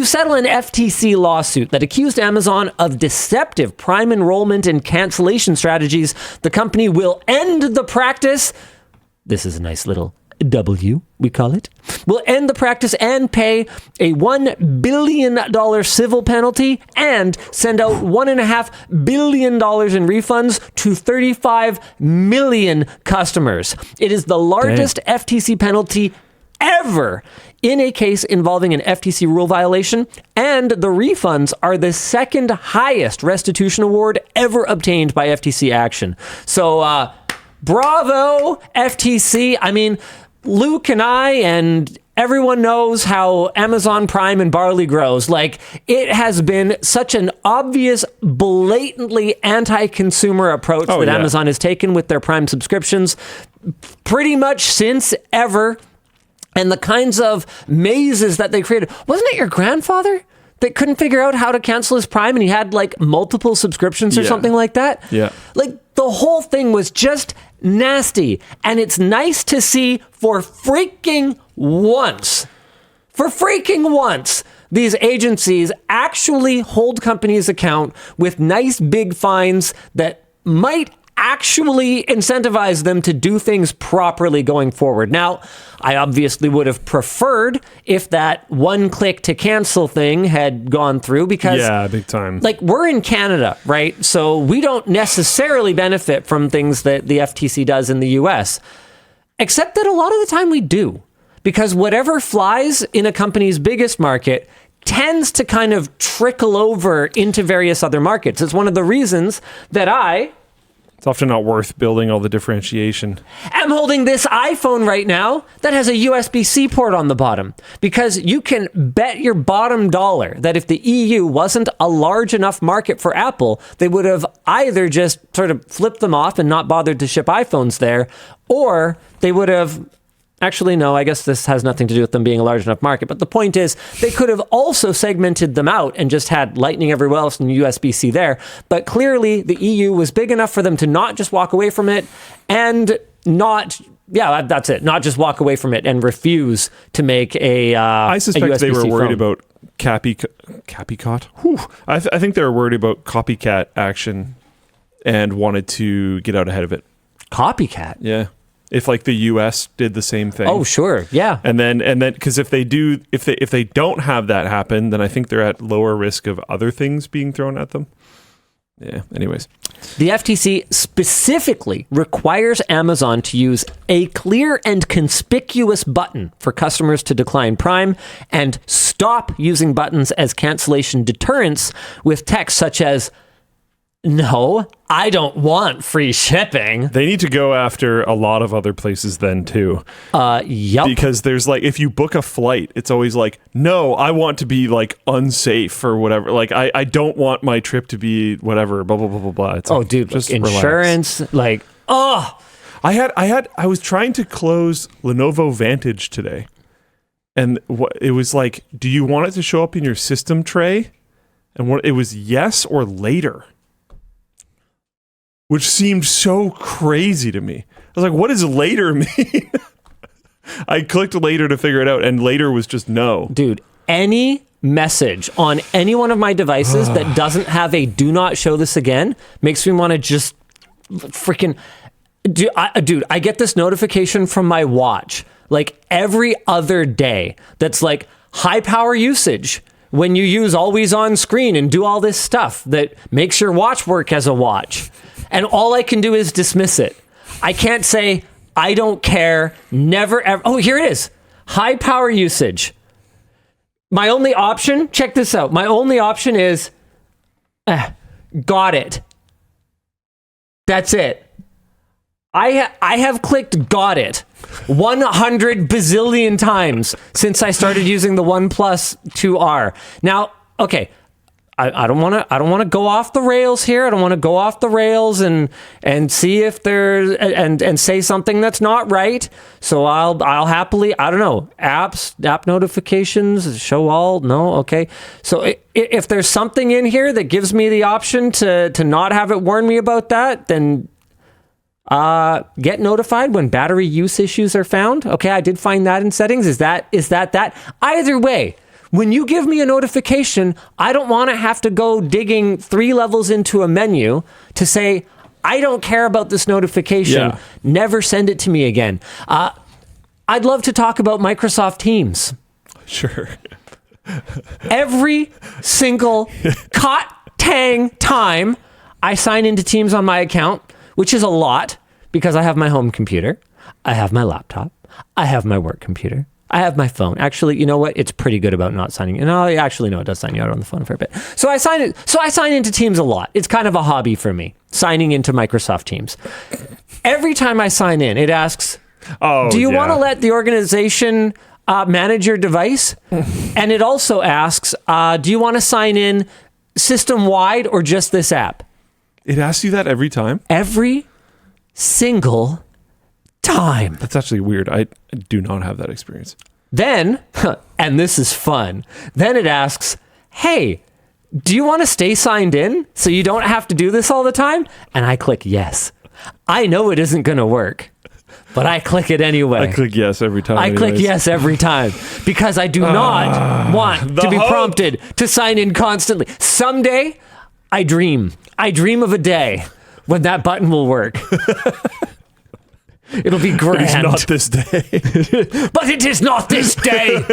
To settle an FTC lawsuit that accused Amazon of deceptive Prime enrollment and cancellation strategies, the company will end the practice. This is a nice little W, we call it. Will end the practice and pay a $1 billion civil penalty and send out $1.5 billion in refunds to 35 million customers. It is the largest FTC penalty ever in a case involving an FTC rule violation, and the refunds are the second highest restitution award ever obtained by FTC action. So, bravo, FTC. I mean, Luke and I and everyone knows how Amazon Prime and barley grows. Like, it has been such an obvious, blatantly anti-consumer approach that Amazon has taken with their Prime subscriptions pretty much since ever. And the kinds of mazes that they created. Wasn't it your grandfather that couldn't figure out how to cancel his Prime and he had like multiple subscriptions or something like that? Yeah. Like, the whole thing was just nasty. And it's nice to see for freaking once, these agencies actually hold companies account with nice big fines that might actually incentivize them to do things properly going forward. Now, I obviously would have preferred if that one click to cancel thing had gone through because big time. Like, we're in Canada, right? So we don't necessarily benefit from things that the FTC does in the US, except that a lot of the time we do, because whatever flies in a company's biggest market tends to kind of trickle over into various other markets. It's one of the reasons that it's often not worth building all the differentiation. I'm holding this iPhone right now that has a USB-C port on the bottom, because you can bet your bottom dollar that if the EU wasn't a large enough market for Apple, they would have either just sort of flipped them off and not bothered to ship iPhones there, or they would have... Actually, no, I guess this has nothing to do with them being a large enough market. But the point is, they could have also segmented them out and just had Lightning everywhere else and USB-C there. But clearly, the EU was big enough for them to not just walk away from it and not just walk away from it and refuse to make I suspect they were worried about copycat. I think they were worried about copycat action and wanted to get out ahead of it. Copycat? Yeah. If like the US did the same thing. Oh, sure. Yeah. And then because if they don't have that happen, then I think they're at lower risk of other things being thrown at them. Yeah. Anyways. The FTC specifically requires Amazon to use a clear and conspicuous button for customers to decline Prime and stop using buttons as cancellation deterrents with text such as, "No, I don't want free shipping." They need to go after a lot of other places then too. Yep. Because there's like, if you book a flight, it's always like, "No, I want to be like unsafe or whatever. Like, I don't want my trip to be whatever, blah, blah, blah, blah, blah." It's dude, just insurance, relax. Like, I was trying to close Lenovo Vantage today. And it was like, "Do you want it to show up in your system tray?" And it was yes or later. Which seemed so crazy to me. I was like, what does later mean? I clicked later to figure it out, and later was just no. Dude, any message on any one of my devices that doesn't have a do not show this again makes me want to just freaking... Dude, I get this notification from my watch like every other day that's like, high power usage when you use always on screen and do all this stuff that makes your watch work as a watch. And all I can do is dismiss it. I can't say, I don't care, never ever. Oh, here it is. High power usage. My only option, check this out. My only option is, got it. That's it. I have clicked got it 100 bazillion times since I started using the OnePlus 2R. Now, okay, I don't want to go off the rails here. I don't want to go off the rails and see if there's and say something that's not right. So I'll happily, I don't know, app notifications, show all. No, okay. So if there's something in here that gives me the option to not have it warn me about that, then get notified when battery use issues are found. Okay, I did find that in settings. Is that? Either way, When you give me a notification, I don't want to have to go digging 3 levels into a menu to say, I don't care about this notification. Yeah. Never send it to me again. I'd love to talk about Microsoft Teams. Sure. Every single time I sign into Teams on my account, which is a lot because I have my home computer, I have my laptop, I have my work computer, I have my phone. Actually, you know what? It's pretty good about not signing. No, actually, no, it does sign you out on the phone for a bit. So I sign into Teams a lot. It's kind of a hobby for me, signing into Microsoft Teams. Every time I sign in, it asks, do you want to let the organization manage your device? And it also asks, do you want to sign in system-wide or just this app? It asks you that every time? Every single time. That's actually weird. I do not have that experience. Then, and this is fun, then it asks, hey, do you want to stay signed in so you don't have to do this all the time? And I click yes. I know it isn't going to work, but I click it anyway. I click yes every time. I click yes every time because I do not want to be prompted to sign in constantly. Someday, I dream of a day when that button will work. It'll be grand. It's not this day. But it is not this day.